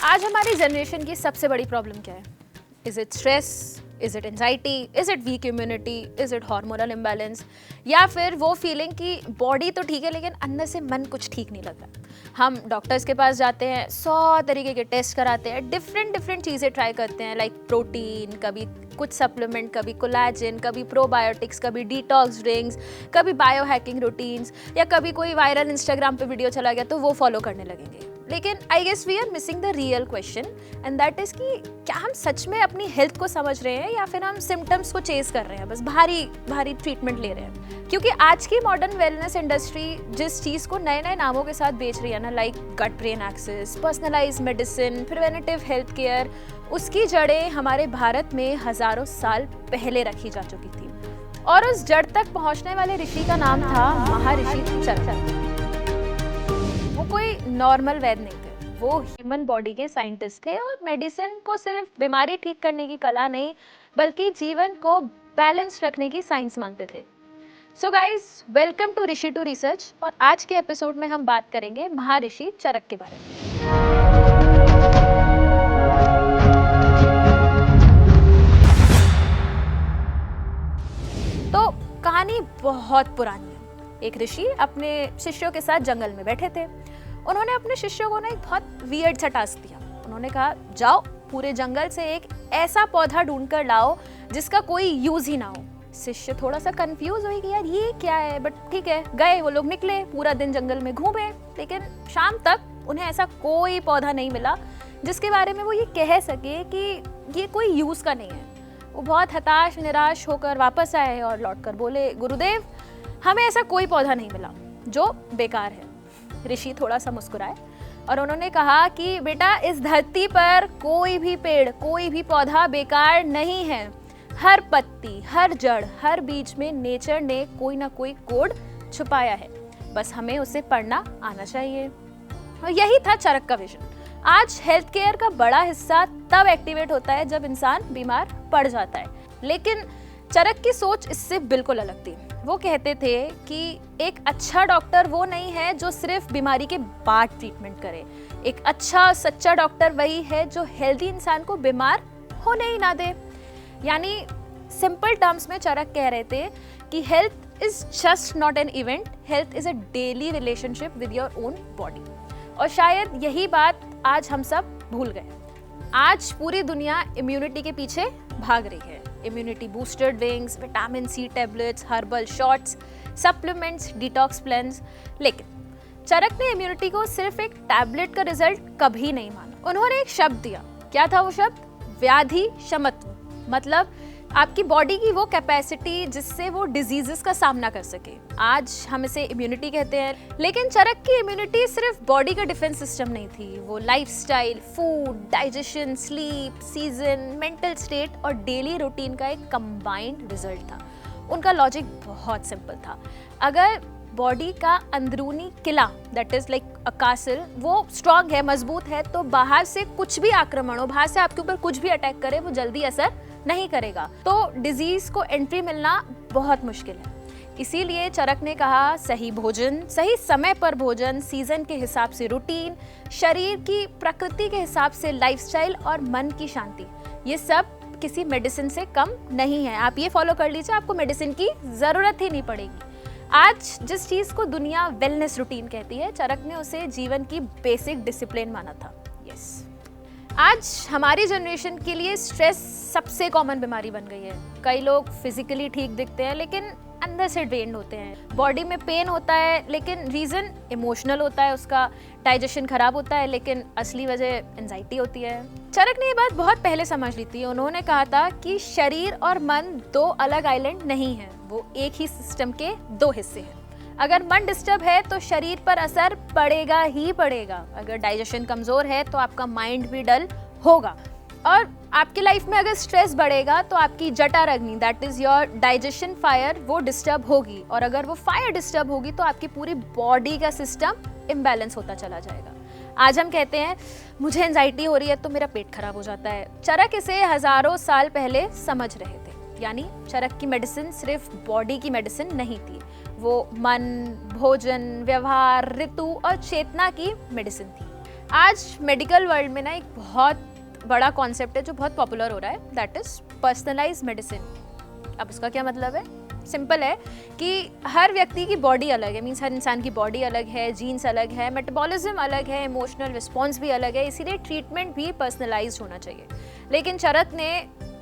आज हमारी जनरेशन की सबसे बड़ी प्रॉब्लम क्या है? Is it stress, is it anxiety, is it weak immunity, is it hormonal imbalance, या फिर वो फीलिंग कि बॉडी तो ठीक है लेकिन अंदर से मन कुछ ठीक नहीं लग रहा। हम डॉक्टर्स के पास जाते हैं, 100 तरीके के टेस्ट कराते हैं, डिफरेंट चीज़ें ट्राई करते हैं, लाइक प्रोटीन, कभी कुछ सप्लीमेंट, कभी कोलैजन, कभी प्रोबायोटिक्स, कभी डिटॉक्स ड्रिंक्स, कभी बायो हैकिंग रूटीन्स, या कभी कोई वायरल इंस्टाग्राम पे वीडियो चला गया तो वो फॉलो करने लगेंगे। लेकिन I guess we are missing the real question, and that is कि क्या हम सच में अपनी हेल्थ को समझ रहे हैं या फिर हम सिम्टम्स को चेज कर रहे हैं, बस भारी ट्रीटमेंट ले रहे हैं। क्योंकि आज की मॉडर्न वेलनेस इंडस्ट्री जिस चीज़ को नए नए नामों के साथ बेच रही है ना, like gut brain axis, personalised medicine, preventive health care, उसकी जड़ें हमारे भारत में हजारों साल पहले रखी जा चुकी थी। और उस जड़ तक पहुंचने वाले ऋषि का नाम था महर्षि चरक। वो कोई नॉर्मल वैद्य नहीं थे, वो ह्यूमन बॉडी के साइंटिस्ट थे और मेडिसिन को सिर्फ बीमारी ठीक करने की कला नहीं बल्कि जीवन को बैलेंस रखने की साइंस मानते थे। So guys, welcome to Rishi to research, और आज के एपिसोड में हम बात करेंगे महर्षि चरक के बारे में। तो कहानी बहुत पुरानी है। एक ऋषि अपने शिष्यों के साथ जंगल में बैठे थे। उन्होंने अपने शिष्यों को ना एक बहुत वियर्ड सा टास्क दिया। उन्होंने कहा, जाओ पूरे जंगल से एक ऐसा पौधा ढूंढ कर लाओ जिसका कोई यूज ही ना हो। शिष्य थोड़ा सा कंफ्यूज हुए कि यार ये क्या है, बट ठीक है, गए। वो लोग निकले, पूरा दिन जंगल में घूमे, लेकिन शाम तक उन्हें ऐसा कोई पौधा नहीं मिला जिसके बारे में वो ये कह सके कि ये कोई यूज का नहीं है। वो बहुत हताश निराश होकर वापस आए और लौटकर बोले, गुरुदेव, हमें ऐसा कोई पौधा नहीं मिला जो बेकार है। ऋषि थोड़ा सा मुस्कुराए और उन्होंने कहा कि बेटा, इस धरती पर कोई भी पेड़, कोई भी पौधा बेकार नहीं है। हर पत्ती, हर जड़, हर बीज में नेचर ने कोई ना कोई कोड छुपाया है, बस हमें उसे पढ़ना आना चाहिए। और यही था चरक का विजन। आज हेल्थ केयर का बड़ा हिस्सा तब एक्टिवेट होता है जब इंसान बीमार पड़ जाता है, लेकिन चरक की सोच इससे बिल्कुल अलग थी। वो कहते थे कि एक अच्छा डॉक्टर वो नहीं है जो सिर्फ बीमारी के बाद ट्रीटमेंट करे। एक अच्छा सच्चा डॉक्टर वही है जो हेल्दी इंसान को बीमार होने ही ना दे। यानी सिंपल टर्म्स में चरक कह रहे थे कि health is just not an event, health is a daily relationship with your own body. और शायद यही बात आज हम सब भूल गए। आज पूरी दुनिया इम्यूनिटी के पीछे भाग रही है। Immunity booster drinks, vitamin C tablets, herbal shots, supplements, detox plans. लेकिन चरक ने इम्यूनिटी को सिर्फ एक टैबलेट का रिजल्ट कभी नहीं माना। उन्होंने एक शब्द दिया। क्या था वो शब्द? व्याधि शमत्व। मतलब आपकी बॉडी की वो कैपेसिटी जिससे वो डिजीजेस का सामना कर सके। आज हम इसे इम्यूनिटी कहते हैं, लेकिन चरक की इम्यूनिटी सिर्फ बॉडी का डिफेंस सिस्टम नहीं थी। वो lifestyle, food, digestion, sleep, season, mental state और डेली रूटीन का एक कंबाइंड रिजल्ट था। उनका लॉजिक बहुत सिंपल था। अगर बॉडी का अंदरूनी किला, that is like a castle, वो स्ट्रांग है, मजबूत है, तो बाहर से कुछ भी आक्रमण हो, बाहर से आपके ऊपर कुछ भी अटैक करे, वो जल्दी असर नहीं करेगा। तो डिजीज को एंट्री मिलना बहुत मुश्किल है। इसीलिए चरक ने कहा, सही भोजन, सही समय पर भोजन, सीजन के हिसाब से रूटीन, शरीर की प्रकृति के हिसाब से लाइफस्टाइल और मन की शांति, ये सब किसी मेडिसिन से कम नहीं है। आप ये फॉलो कर लीजिए, आपको मेडिसिन की जरूरत ही नहीं पड़ेगी। आज जिस चीज को दुनिया वेलनेस रूटीन कहती है, चरक ने उसे जीवन की बेसिक डिसिप्लिन माना था। यस, आज हमारी जनरेशन के लिए स्ट्रेस सबसे कॉमन बीमारी बन गई है। कई लोग फिजिकली ठीक दिखते हैं लेकिन अंदर से ड्रेन्ड होते हैं। बॉडी में पेन होता है लेकिन रीजन इमोशनल होता है, उसका डाइजेशन खराब होता है, लेकिन असली वजह एंजाइटी होती है। चरक ने ये बात बहुत पहले समझ ली थी। उन्होंने कहा था कि शरीर और मन दो अलग आइलैंड नहीं है, वो एक ही सिस्टम के दो हिस्से हैं। अगर मन डिस्टर्ब है तो शरीर पर असर पड़ेगा ही पड़ेगा। अगर डाइजेशन कमजोर है तो आपका माइंड भी डल होगा। और आपकी लाइफ में अगर स्ट्रेस बढ़ेगा तो आपकी जठर अग्नि, that is your digestion fire, वो डिस्टर्ब होगी। और अगर वो फायर डिस्टर्ब होगी तो आपकी पूरी बॉडी का सिस्टम इम्बैलेंस होता चला जाएगा। आज हम कहते हैं मुझे एंजाइटी हो रही है तो मेरा पेट खराब हो जाता है। चरक इसे हजारों साल पहले समझ रहे थे। यानी चरक की मेडिसिन सिर्फ बॉडी की मेडिसिन नहीं थी, वो मन, भोजन, व्यवहार, ऋतु और चेतना की मेडिसिन थी। आज मेडिकल वर्ल्ड में ना एक बहुत बड़ा कॉन्सेप्ट है जो बहुत पॉपुलर हो रहा है, दैट इज पर्सनलाइज मेडिसिन। अब उसका क्या मतलब है? सिंपल है कि हर व्यक्ति की बॉडी अलग है, मीन्स हर इंसान की बॉडी अलग है, जीन्स अलग है, मेटाबॉलिज्म अलग है, इमोशनल रिस्पॉन्स भी अलग है, इसीलिए ट्रीटमेंट भी पर्सनलाइज्ड होना चाहिए। लेकिन चरक ने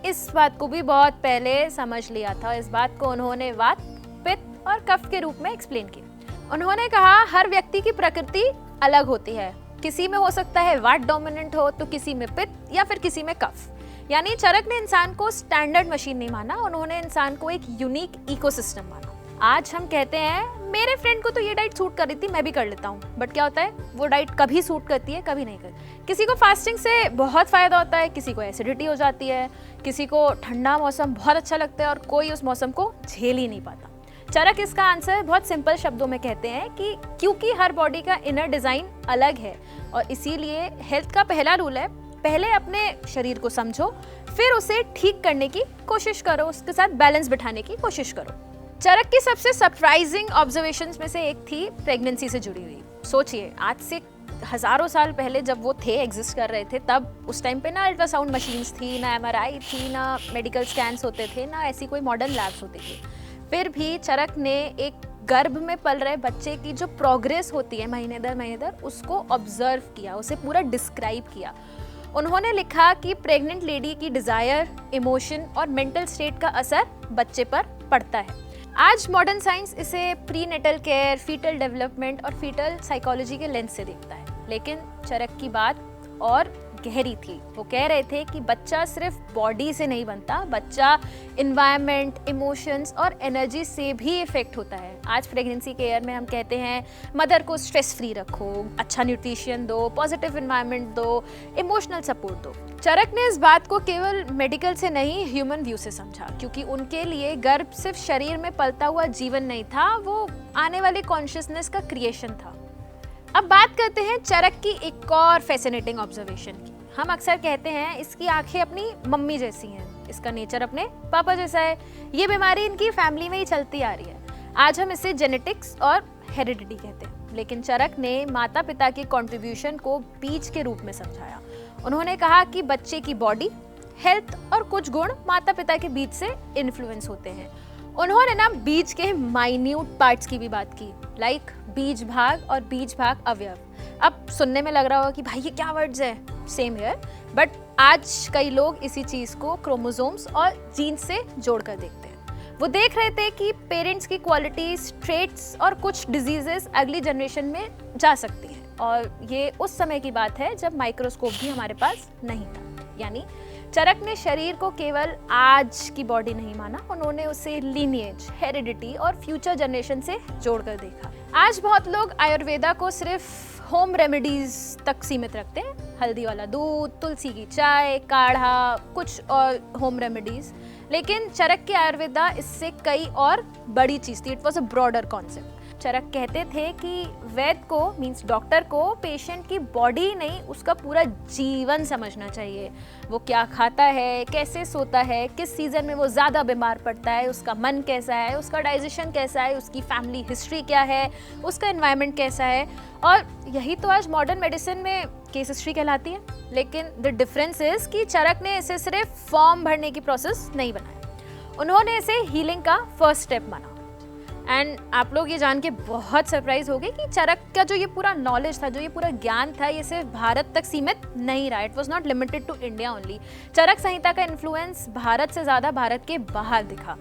इस बात को भी बहुत पहले समझ लिया था। इस बात को उन्होंने वात, पित्त और कफ के रूप में एक्सप्लेन किया। उन्होंने कहा हर व्यक्ति की प्रकृति अलग होती है, किसी में हो सकता है वात डोमिनेंट हो तो किसी में पित्त या फिर किसी में कफ। यानी चरक ने इंसान को स्टैंडर्ड मशीन नहीं माना, उन्होंने इंसान को एक यूनिक इकोसिस्टम माना। आज हम कहते हैं मेरे फ्रेंड को तो ये डाइट सूट कर रही थी, मैं भी कर लेता हूँ, बट क्या होता है वो डाइट कभी सूट करती है कभी नहीं करती। किसी को फास्टिंग से बहुत फायदा होता है, किसी को एसिडिटी हो जाती है, किसी को ठंडा मौसम बहुत अच्छा लगता है और कोई उस मौसम को झेल ही नहीं पाता। चरक इसका आंसर बहुत सिंपल शब्दों में कहते हैं कि क्योंकि हर बॉडी का इनर डिजाइन अलग है और इसीलिए हेल्थ का पहला रूल है पहले अपने शरीर को समझो, फिर उसे ठीक करने की कोशिश करो, उसके साथ बैलेंस बिठाने की कोशिश करो। चरक की सबसे सरप्राइजिंग ऑब्जर्वेशंस में से एक थी प्रेगनेंसी से जुड़ी हुई। सोचिए आज से हजारों साल पहले जब वो थे, एग्जिस्ट कर रहे थे, तब उस टाइम पे ना अल्ट्रासाउंड मशीन्स थी, ना MRI थी, ना मेडिकल स्कैन्स होते थे, ना ऐसी कोई मॉडर्न लैब्स होती थी। फिर भी चरक ने एक गर्भ में पल रहे बच्चे की जो प्रोग्रेस होती है महीने दर उसको ऑब्जर्व किया, उसे पूरा डिस्क्राइब किया। उन्होंने लिखा कि प्रेग्नेंट लेडी की डिजायर, इमोशन और मेंटल स्टेट का असर बच्चे पर पड़ता है। आज मॉडर्न साइंस इसे प्रीनेटल केयर, फीटल डेवलपमेंट और फीटल साइकोलॉजी के लेंस से देखता है, लेकिन चरक की बात और गहरी थी। वो कह रहे थे कि बच्चा सिर्फ बॉडी से नहीं बनता, बच्चा इन्वायरमेंट, इमोशंस और एनर्जी से भी इफेक्ट होता है। आज प्रेगनेंसी केयर में हम कहते हैं मदर को स्ट्रेस फ्री रखो, अच्छा न्यूट्रिशन दो, पॉजिटिव इन्वायरमेंट दो, इमोशनल सपोर्ट दो। चरक ने इस बात को केवल मेडिकल से नहीं ह्यूमन व्यू से समझा, क्योंकि उनके लिए गर्भ सिर्फ शरीर में पलता हुआ जीवन नहीं था, वो आने वाली कॉन्शियसनेस का क्रिएशन था। अब बात करते हैं चरक की एक और फैसिनेटिंग ऑब्जर्वेशन की। हम अक्सर कहते हैं इसकी आंखें अपनी मम्मी जैसी हैं, इसका नेचर अपने पापा जैसा है, ये बीमारी इनकी फैमिली में ही चलती आ रही है। आज हम इसे जेनेटिक्स और हेरिडिटी कहते हैं, लेकिन चरक ने माता पिता के कंट्रीब्यूशन को बीज के रूप में समझाया। उन्होंने कहा कि बच्चे की बॉडी, हेल्थ और कुछ गुण माता पिता के बीच से इन्फ्लुएंस होते हैं। उन्होंने ना बीज के माइन्यूट पार्ट्स की भी बात की, लाइक बीज भाग और बीज भाग अवयव। अब सुनने में लग रहा होगा कि भाई ये क्या वर्ड्स है, सेम हियर, बट आज कई लोग इसी चीज को क्रोमोसोम्स और जीन्स से जोड़कर देखते हैं। वो देख रहे थे कि पेरेंट्स की क्वालिटीज, ट्रेट्स और कुछ डिजीजेस अगली जनरेशन में जा सकती हैं, और ये उस समय की बात है जब माइक्रोस्कोप भी हमारे पास नहीं था। यानी चरक ने शरीर को केवल आज की बॉडी नहीं माना, उन्होंने उसे लीनिएज, हेरिडिटी और फ्यूचर जनरेशन से जोड़कर देखा। आज बहुत लोग आयुर्वेदा को सिर्फ होम रेमेडीज तक सीमित रखते हैं, हल्दी वाला दूध, तुलसी की चाय, काढ़ा, कुछ और होम रेमेडीज, लेकिन चरक के आयुर्वेदा इससे कई और बड़ी चीज थी। It was a broader concept. Charak कहते थे कि वैद्य को, मीन्स डॉक्टर को, पेशेंट की बॉडी नहीं उसका पूरा जीवन समझना चाहिए। वो क्या खाता है, कैसे सोता है, किस सीजन में वो ज़्यादा बीमार पड़ता है, उसका मन कैसा है, उसका डाइजेशन कैसा है, उसकी फैमिली हिस्ट्री क्या है, उसका एनवायरनमेंट कैसा है। और यही तो आज मॉडर्न मेडिसिन में केस हिस्ट्री कहलाती है। लेकिन द डिफरेंस इज कि चरक ने इसे सिर्फ फॉर्म भरने की प्रोसेस नहीं बनाया, उन्होंने इसे हीलिंग का फर्स्ट स्टेप माना। एंड आप लोग ये जान के बहुत सरप्राइज हो गए कि चरक का जो ये पूरा नॉलेज था, जो ये पूरा ज्ञान था, ये सिर्फ भारत तक सीमित नहीं रहा। It was not limited to India only. Charak Samhita का इन्फ्लुएंस भारत से ज़्यादा भारत के बाहर दिखा।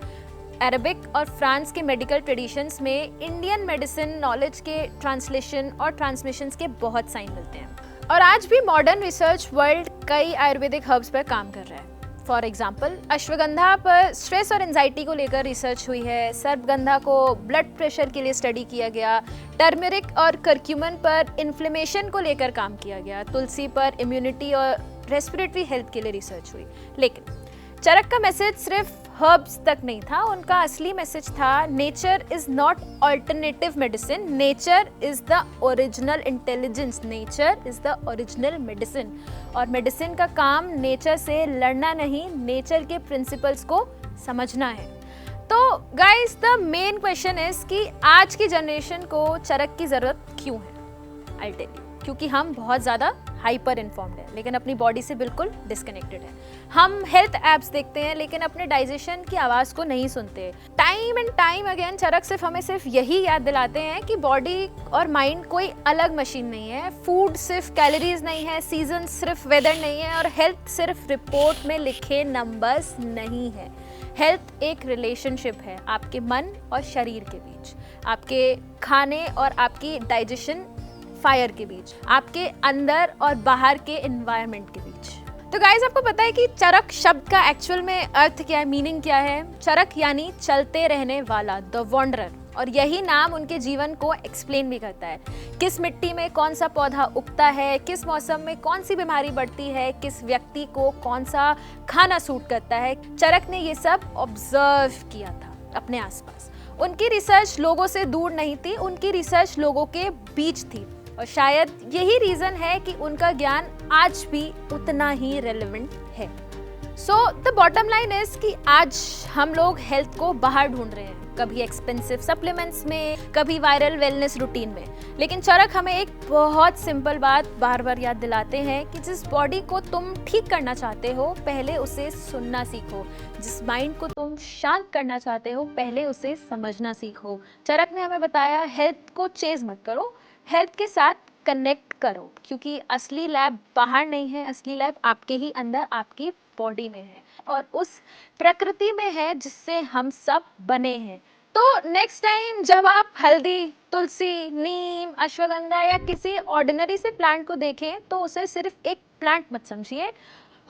अरबिक और फ्रांस के मेडिकल ट्रेडिशंस में इंडियन मेडिसिन नॉलेज के ट्रांसलेशन और ट्रांसमिशंस के बहुत साइन मिलते हैं। और आज भी मॉडर्न रिसर्च वर्ल्ड कई आयुर्वेदिक हर्ब्स पर काम कर रहा है। फॉर एग्जाम्पल, अश्वगंधा पर स्ट्रेस और एंजाइटी को लेकर रिसर्च हुई है, सर्पगंधा को ब्लड प्रेशर के लिए स्टडी किया गया, टर्मरिक और करक्यूमन पर इन्फ्लेमेशन को लेकर काम किया गया, तुलसी पर इम्यूनिटी और रेस्पिरेटरी हेल्थ के लिए रिसर्च हुई। लेकिन चरक का मैसेज सिर्फ हर्ब्स तक नहीं था, उनका असली मैसेज था nature is not alternative medicine, nature is the original intelligence, nature is the original medicine. और मेडिसिन का काम नेचर से लड़ना नहीं, नेचर के प्रिंसिपल्स को समझना है। तो guys, the main question is कि आज की जनरेशन को चरक की जरूरत क्यों है? I tell you. क्योंकि हम बहुत ज़्यादा हाइपर इन्फॉर्म्ड हैं लेकिन अपनी बॉडी से बिल्कुल डिस्कनेक्टेड हैं। हम हेल्थ ऐप्स देखते हैं लेकिन अपने डाइजेशन की आवाज़ को नहीं सुनते। टाइम एंड टाइम अगेन चरक हमें सिर्फ यही याद दिलाते हैं कि बॉडी और माइंड कोई अलग मशीन नहीं है, फूड सिर्फ कैलोरीज नहीं है, सीजन सिर्फ वेदर नहीं है और हेल्थ सिर्फ रिपोर्ट में लिखे नंबर्स नहीं है। हेल्थ एक रिलेशनशिप है आपके मन और शरीर के बीच, आपके खाने और आपकी डाइजेशन फायर के बीच, आपके अंदर और बाहर के एनवायरनमेंट के बीच। तो गाइस आपको पता है कि चरक शब्द का एक्चुअल में अर्थ क्या है, मीनिंग क्या है? चरक यानी चलते रहने वाला, द वॉन्डरर। और यही नाम उनके जीवन को एक्सप्लेन भी करता है। किस मिट्टी में कौन सा पौधा उगता है, किस मौसम में कौन सी बीमारी बढ़ती है, किस व्यक्ति को कौन सा खाना सूट करता है, चरक ने ये सब ऑब्जर्व किया था अपने आसपास। उनकी रिसर्च लोगों से दूर नहीं थी, उनकी रिसर्च लोगों के बीच थी और शायद यही रीज़न है कि उनका ज्ञान आज भी उतना ही रेलेवेंट है। So the bottom line is कि आज हम लोग हेल्थ को बाहर ढूंढ रहे हैं, कभी एक्सपेंसिव सप्लीमेंट्स में, कभी वायरल वेलनेस रूटीन में, लेकिन चरक हमें एक बहुत सिंपल बात बार बार याद दिलाते हैं कि जिस बॉडी को तुम ठीक करना चाहते हो पहले उसे सुनना सीखो, जिस माइंड को तुम शांत करना चाहते हो पहले उसे समझना सीखो। चरक ने हमें बताया हेल्थ को चेज मत करो, हेल्थ के साथ कनेक्ट करो, क्योंकि असली लैब बाहर नहीं है, असली लैब आपके ही अंदर, आपकी बॉडी में है और उस प्रकृति में है जिससे हम सब बने हैं। तो नेक्स्ट टाइम जब आप हल्दी, तुलसी, नीम, अश्वगंधा या किसी ऑर्डिनरी से प्लांट को देखें तो उसे सिर्फ एक प्लांट मत समझिए,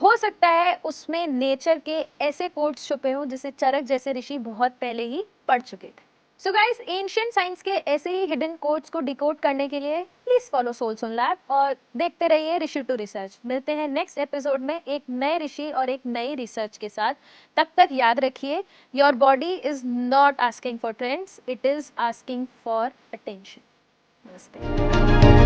हो सकता है उसमें नेचर के ऐसे कोड्स छुपे हों जिसे चरक जैसे ऋषि बहुत पहले ही पढ़ चुके थे। सो गाइस, एंशिएंट साइंस के ऐसे ही हिडन कोड्स को डिकोड करने के लिए please follow soul sun lab और देखते रहिए ऋषि टू रिसर्च। मिलते हैं नेक्स्ट एपिसोड में एक नए ऋषि और एक नई रिसर्च के साथ। तब तक याद रखिए, your body is not asking for trends, it is asking for attention. नमस्ते।